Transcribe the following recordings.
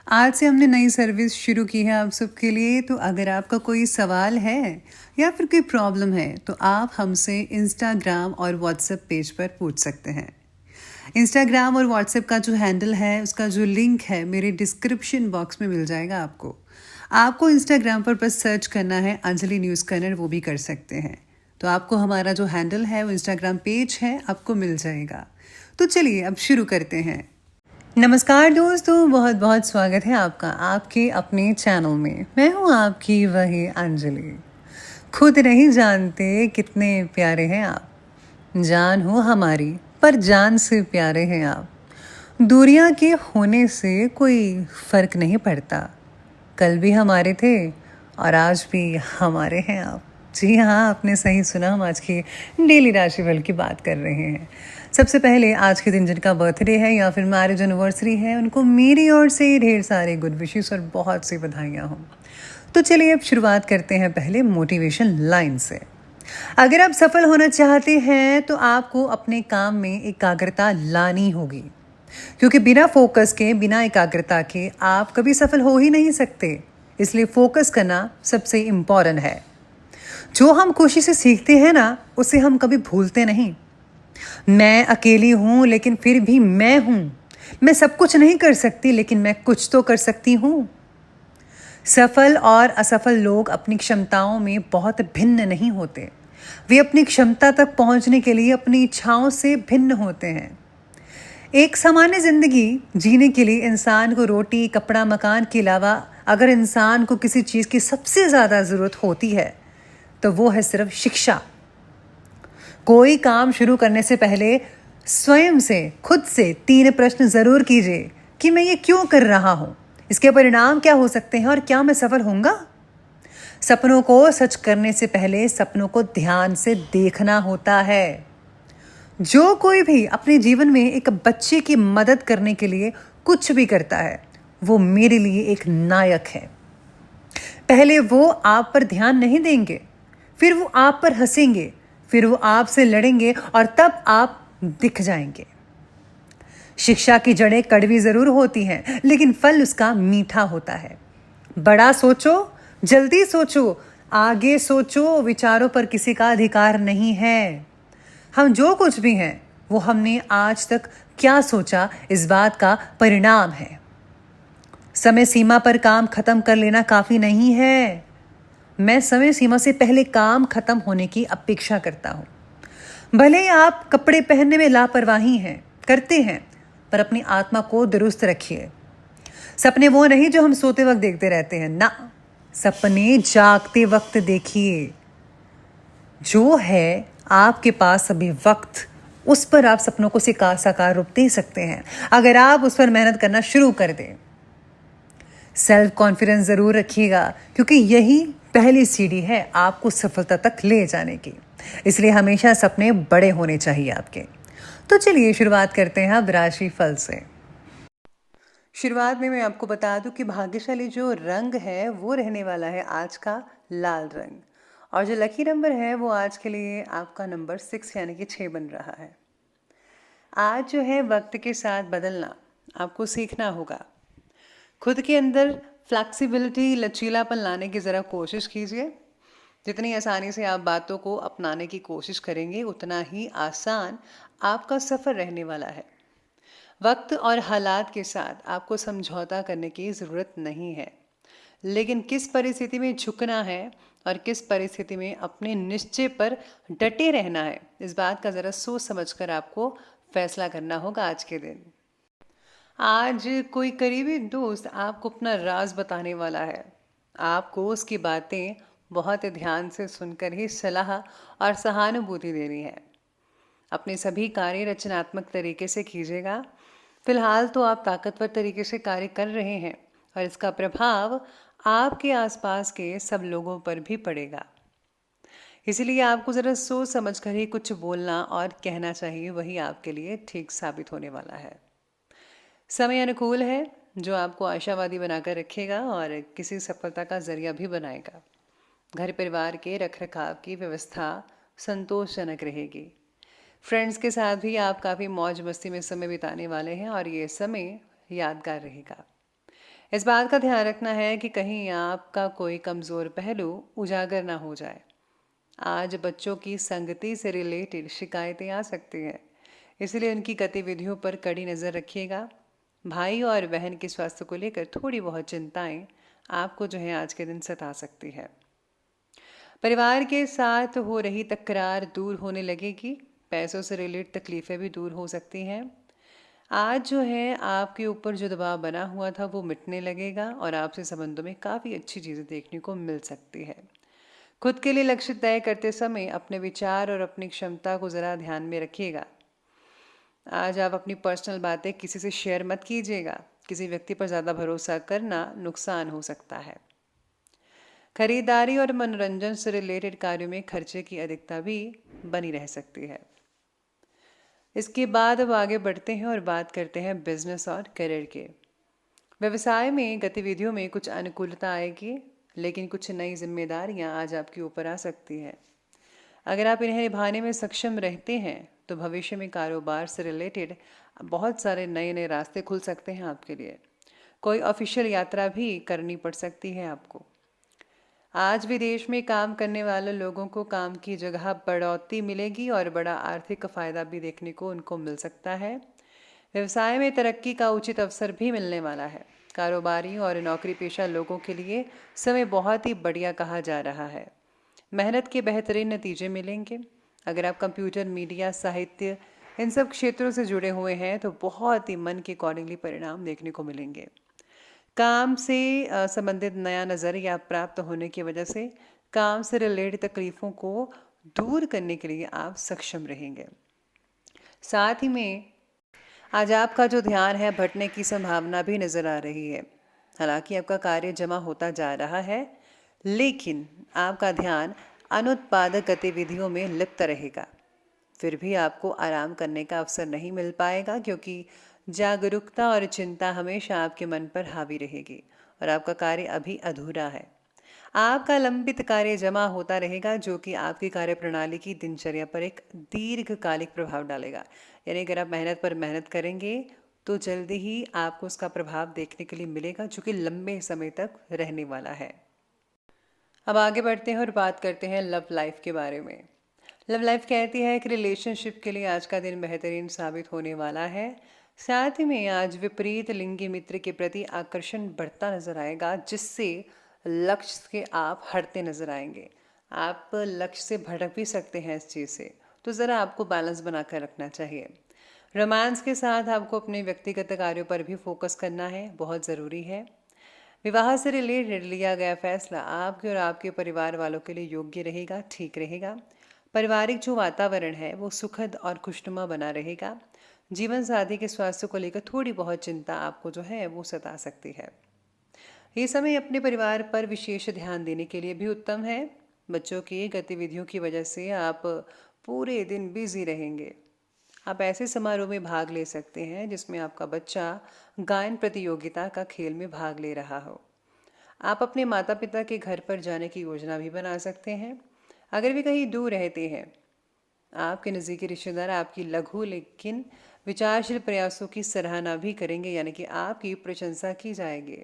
आज से हमने नई सर्विस शुरू की है आप सबके लिए। तो अगर आपका कोई सवाल है या फिर कोई प्रॉब्लम है तो आप हमसे इंस्टाग्राम और व्हाट्सएप पेज पर पूछ सकते हैं। इंस्टाग्राम और व्हाट्सएप का जो हैंडल है उसका जो लिंक है मेरे डिस्क्रिप्शन बॉक्स में मिल जाएगा आपको। आपको इंस्टाग्राम पर बस सर्च करना है अंजलि न्यूज़ कन्नड़, वो भी कर सकते हैं। तो आपको हमारा जो हैंडल है वो इंस्टाग्राम पेज है, आपको मिल जाएगा। तो चलिए अब शुरू करते हैं। नमस्कार दोस्तों, बहुत बहुत स्वागत है आपका आपके अपने चैनल में। मैं हूँ आपकी वही अंजलि। खुद नहीं जानते कितने प्यारे हैं आप, जान हो हमारी पर जान से प्यारे हैं आप। दूरियां के होने से कोई फर्क नहीं पड़ता, कल भी हमारे थे और आज भी हमारे हैं आप। जी हाँ, आपने सही सुना, हम आज की डेली राशिफल की बात कर रहे हैं। सबसे पहले आज के दिन जिनका बर्थडे है या फिर मैरिज एनिवर्सरी है, उनको मेरी ओर से ढेर सारे गुड विशेस और बहुत सी बधाइयाँ हों। तो चलिए अब शुरुआत करते हैं पहले मोटिवेशन लाइन से। अगर आप सफल होना चाहते हैं तो आपको अपने काम में एकाग्रता लानी होगी, क्योंकि बिना फोकस के, बिना एकाग्रता के आप कभी सफल हो ही नहीं सकते। इसलिए फोकस करना सबसे इम्पोर्टेंट है। जो हम खुशी से सीखते हैं ना, उसे हम कभी भूलते नहीं। मैं अकेली हूं लेकिन फिर भी मैं हूं। मैं सब कुछ नहीं कर सकती लेकिन मैं कुछ तो कर सकती हूं। सफल और असफल लोग अपनी क्षमताओं में बहुत भिन्न नहीं होते। वे अपनी क्षमता तक पहुंचने के लिए अपनी इच्छाओं से भिन्न होते हैं। एक सामान्य जिंदगी जीने के लिए इंसान को रोटी, कपड़ा, मकान के अलावा अगर इंसान को किसी चीज़ की सबसे ज़्यादा ज़रूरत होती है तो वो है सिर्फ शिक्षा। कोई काम शुरू करने से पहले स्वयं से, खुद से 3 प्रश्न ज़रूर कीजिए कि मैं ये क्यों कर रहा हूँ, इसके परिणाम क्या हो सकते हैं और क्या मैं सफल होऊंगा। सपनों को सच करने से पहले सपनों को ध्यान से देखना होता है। जो कोई भी अपने जीवन में एक बच्चे की मदद करने के लिए कुछ भी करता है, वो मेरे लिए एक नायक है। पहले वो आप पर ध्यान नहीं देंगे, फिर वो आप पर हंसेंगे, फिर वो आपसे लड़ेंगे और तब आप दिख जाएंगे। शिक्षा की जड़ें कड़वी जरूर होती हैं, लेकिन फल उसका मीठा होता है। बड़ा सोचो, जल्दी सोचो, आगे सोचो, विचारों पर किसी का अधिकार नहीं है। हम जो कुछ भी हैं वो हमने आज तक क्या सोचा, इस बात का परिणाम है। समय सीमा पर काम खत्म कर लेना काफी नहीं है। मैं समय सीमा से पहले काम खत्म होने की अपेक्षा करता हूं। भले ही आप कपड़े पहनने में लापरवाही करते हैं, पर अपनी आत्मा को दुरुस्त रखिए। सपने वो नहीं जो हम सोते वक्त देखते रहते हैं ना, सपने जागते वक्त देखिए। जो है आपके पास अभी वक्त, उस पर आप सपनों को साकार रूप दे सकते हैं अगर आप उस पर मेहनत करना शुरू कर दें। सेल्फ कॉन्फिडेंस ज़रूर रखिएगा, क्योंकि यही पहली सीढ़ी है आपको सफलता तक ले जाने की। इसलिए हमेशा सपने बड़े होने चाहिए आपके। तो चलिए शुरुआत करते हैं अब राशि फल से। शुरुआत में मैं आपको बता दूं कि भाग्यशाली जो रंग है वो रहने वाला है आज का लाल रंग, और जो लकी नंबर है वो आज के लिए आपका नंबर 6 यानी कि 6 बन रहा है। आज जो है वक्त के साथ बदलना आपको सीखना होगा। खुद के अंदर फ्लैक्सिबिलिटी, लचीलापन लाने की ज़रा कोशिश कीजिए। जितनी आसानी से आप बातों को अपनाने की कोशिश करेंगे, उतना ही आसान आपका सफ़र रहने वाला है। वक्त और हालात के साथ आपको समझौता करने की ज़रूरत नहीं है, लेकिन किस परिस्थिति में झुकना है और किस परिस्थिति में अपने निश्चय पर डटे रहना है, इस बात का ज़रा सोच समझकर आपको फैसला करना होगा आज के दिन। आज कोई करीबी दोस्त आपको अपना राज बताने वाला है। आपको उसकी बातें बहुत ध्यान से सुनकर ही सलाह और सहानुभूति देनी है। अपने सभी कार्य रचनात्मक तरीके से कीजिएगा। फिलहाल तो आप ताकतवर तरीके से कार्य कर रहे हैं और इसका प्रभाव आपके आसपास के सब लोगों पर भी पड़ेगा। इसलिए आपको ज़रा सोच समझ कर ही कुछ बोलना और कहना चाहिए, वही आपके लिए ठीक साबित होने वाला है। समय अनुकूल है, जो आपको आशावादी बनाकर रखेगा और किसी सफलता का जरिया भी बनाएगा। घर परिवार के रखरखाव की व्यवस्था संतोषजनक रहेगी। फ्रेंड्स के साथ भी आप काफ़ी मौज मस्ती में समय बिताने वाले हैं और ये समय यादगार रहेगा। इस बात का ध्यान रखना है कि कहीं आपका कोई कमज़ोर पहलू उजागर ना हो जाए। आज बच्चों की संगति से रिलेटेड शिकायतें आ सकती हैं, इसलिए उनकी गतिविधियों पर कड़ी नज़र रखिएगा। भाई और बहन के स्वास्थ्य को लेकर थोड़ी बहुत चिंताएं आपको जो है आज के दिन सता सकती है। परिवार के साथ हो रही तकरार दूर होने लगेगी। पैसों से रिलेटेड तकलीफ़ें भी दूर हो सकती हैं। आज जो है आपके ऊपर जो दबाव बना हुआ था वो मिटने लगेगा और आपसे संबंधों में काफ़ी अच्छी चीज़ें देखने को मिल सकती है। खुद के लिए लक्ष्य तय करते समय अपने विचार और अपनी क्षमता को ज़रा ध्यान में रखिएगा। आज आप अपनी पर्सनल बातें किसी से शेयर मत कीजिएगा। किसी व्यक्ति पर ज़्यादा भरोसा करना नुकसान हो सकता है। खरीदारी और मनोरंजन से रिलेटेड कार्यों में खर्चे की अधिकता भी बनी रह सकती है। इसके बाद अब आगे बढ़ते हैं और बात करते हैं बिजनेस और करियर के। व्यवसाय में गतिविधियों में कुछ अनुकूलता आएगी, लेकिन कुछ नई जिम्मेदारियां आज आपके ऊपर आ सकती हैं। अगर आप इन्हें निभाने में सक्षम रहते हैं तो भविष्य में कारोबार से रिलेटेड बहुत सारे नए नए रास्ते खुल सकते हैं आपके लिए। कोई ऑफिशियल यात्रा भी करनी पड़ सकती है आपको। आज विदेश में काम करने वाले लोगों को काम की जगह बढ़ोतरी मिलेगी और बड़ा आर्थिक फ़ायदा भी देखने को उनको मिल सकता है। व्यवसाय में तरक्की का उचित अवसर भी मिलने वाला है। कारोबारी और नौकरी पेशा लोगों के लिए समय बहुत ही बढ़िया कहा जा रहा है। मेहनत के बेहतरीन नतीजे मिलेंगे। अगर आप कंप्यूटर, मीडिया, साहित्य इन सब क्षेत्रों से जुड़े हुए हैं तो बहुत ही मन के अकॉर्डिंगली परिणाम देखने को मिलेंगे। काम से संबंधित नया नज़रिया प्राप्त होने की वजह से काम से रिलेटेड तकलीफ़ों को दूर करने के लिए आप सक्षम रहेंगे। साथ ही में आज आपका जो ध्यान है भटने की संभावना भी नज़र आ रही है। हालांकि आपका कार्य जमा होता जा रहा है, लेकिन आपका ध्यान अनुत्पादक गतिविधियों में लिप्त रहेगा। फिर भी आपको आराम करने का अवसर नहीं मिल पाएगा, क्योंकि जागरूकता और चिंता हमेशा आपके मन पर हावी रहेगी और आपका कार्य अभी अधूरा है। आपका लंबित कार्य जमा होता रहेगा, जो कि आपकी कार्य प्रणाली की दिनचर्या पर एक दीर्घकालिक प्रभाव डालेगा। यानी अगर आप मेहनत पर मेहनत करेंगे तो जल्दी ही आपको उसका प्रभाव देखने के लिए मिलेगा, जो कि लंबे समय तक रहने वाला है। अब आगे बढ़ते हैं और बात करते हैं लव लाइफ के बारे में। लव लाइफ कहती है कि रिलेशनशिप के लिए आज का दिन बेहतरीन साबित होने वाला है। साथ ही में आज विपरीत लिंगी मित्र के प्रति आकर्षण बढ़ता नजर आएगा, जिससे लक्ष्य के आप हटते नजर आएंगे। आप लक्ष्य से भटक भी सकते हैं इस चीज़ से, तो ज़रा आपको बैलेंस बनाकर रखना चाहिए। रोमांस के साथ आपको अपने व्यक्तिगत कार्यों पर भी फोकस करना है, बहुत ज़रूरी है। विवाह से रिलेटेड लिया गया फैसला आपके और आपके परिवार वालों के लिए योग्य रहेगा, ठीक रहेगा। पारिवारिक जो वातावरण है वो सुखद और खुशनुमा बना रहेगा। जीवन साथी के स्वास्थ्य को लेकर थोड़ी बहुत चिंता आपको जो है वो सता सकती है। ये समय अपने परिवार पर विशेष ध्यान देने के लिए भी उत्तम है। बच्चों की गतिविधियों की वजह से आप पूरे दिन बिजी रहेंगे। आप ऐसे समारोह में भाग ले सकते हैं जिसमें आपका बच्चा गायन प्रतियोगिता का खेल में भाग ले रहा हो। आप अपने माता पिता के घर पर जाने की योजना भी बना सकते हैं। अगर वे कहीं दूर रहते हैं, आपके नज़दीकी रिश्तेदार आपकी लघु लेकिन विचारशील प्रयासों की सराहना भी करेंगे, यानी कि आपकी प्रशंसा की जाएगी।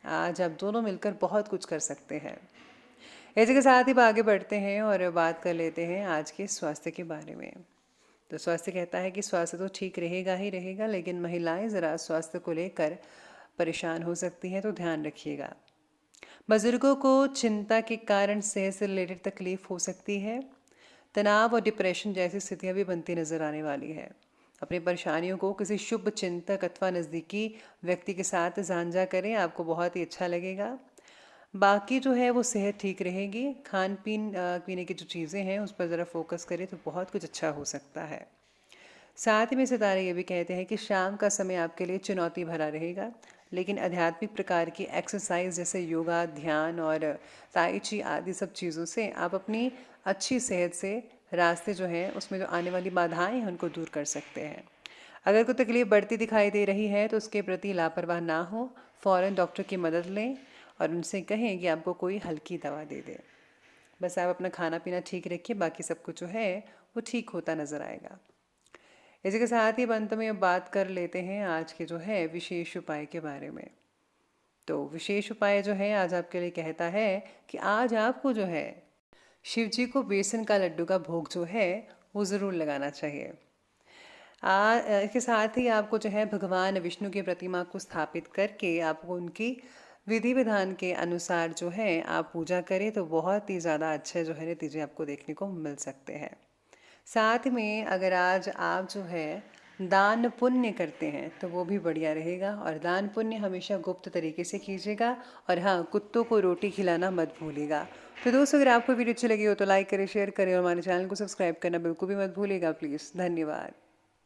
आज आप दोनों मिलकर बहुत कुछ कर सकते हैं। इसी के साथ ही आगे बढ़ते हैं और बात कर लेते हैं आज के स्वास्थ्य के बारे में। तो स्वास्थ्य कहता है कि स्वास्थ्य तो ठीक रहेगा ही रहेगा, लेकिन महिलाएं ज़रा स्वास्थ्य को लेकर परेशान हो सकती हैं, तो ध्यान रखिएगा। बुजुर्गों को चिंता के कारण सेहत से रिलेटेड तकलीफ हो सकती है। तनाव और डिप्रेशन जैसी स्थितियां भी बनती नजर आने वाली है। अपनी परेशानियों को किसी शुभ चिंतक अथवा नज़दीकी व्यक्ति के साथ साझा करें, आपको बहुत ही अच्छा लगेगा। बाकी जो है वो सेहत ठीक रहेगी। खान पीन पीने की जो चीज़ें हैं उस पर ज़रा फोकस करें तो बहुत कुछ अच्छा हो सकता है। साथ ही में सितारे ये भी कहते हैं कि शाम का समय आपके लिए चुनौती भरा रहेगा, लेकिन आध्यात्मिक प्रकार की एक्सरसाइज जैसे योगा, ध्यान और ताई ची आदि सब चीज़ों से आप अपनी अच्छी सेहत से रास्ते जो हैं उसमें जो आने वाली बाधाएं हैं उनको दूर कर सकते हैं। अगर कोई तकलीफ बढ़ती दिखाई दे रही है तो उसके प्रति लापरवाह ना हो, फ़ौरन डॉक्टर की मदद लें और उनसे कहें कि आपको कोई हल्की दवा दे दे। बस आप अपना खाना पीना ठीक रखिए, बाकी सब कुछ जो है वो ठीक होता नज़र आएगा। इसी के साथ ही अंत में अब बात कर लेते हैं आज के जो है विशेष उपाय के बारे में। तो विशेष उपाय जो है आज आपके लिए कहता है कि आज आपको जो है शिव जी को बेसन का लड्डू का भोग जो है वो ज़रूर लगाना चाहिए। इसके साथ ही आपको जो है भगवान विष्णु की प्रतिमा को स्थापित करके आपको उनकी विधि विधान के अनुसार जो है आप पूजा करें तो बहुत ही ज़्यादा अच्छे जो है नतीजे आपको देखने को मिल सकते हैं। साथ में अगर आज आप जो है दान पुण्य करते हैं तो वो भी बढ़िया रहेगा, और दान पुण्य हमेशा गुप्त तरीके से कीजिएगा। और हाँ, कुत्तों को रोटी खिलाना मत भूलिएगा। तो दोस्तों, अगर आपको वीडियो अच्छी लगी हो तो लाइक करें, शेयर करें और हमारे चैनल को सब्सक्राइब करना बिल्कुल भी मत भूलिएगा प्लीज़। धन्यवाद।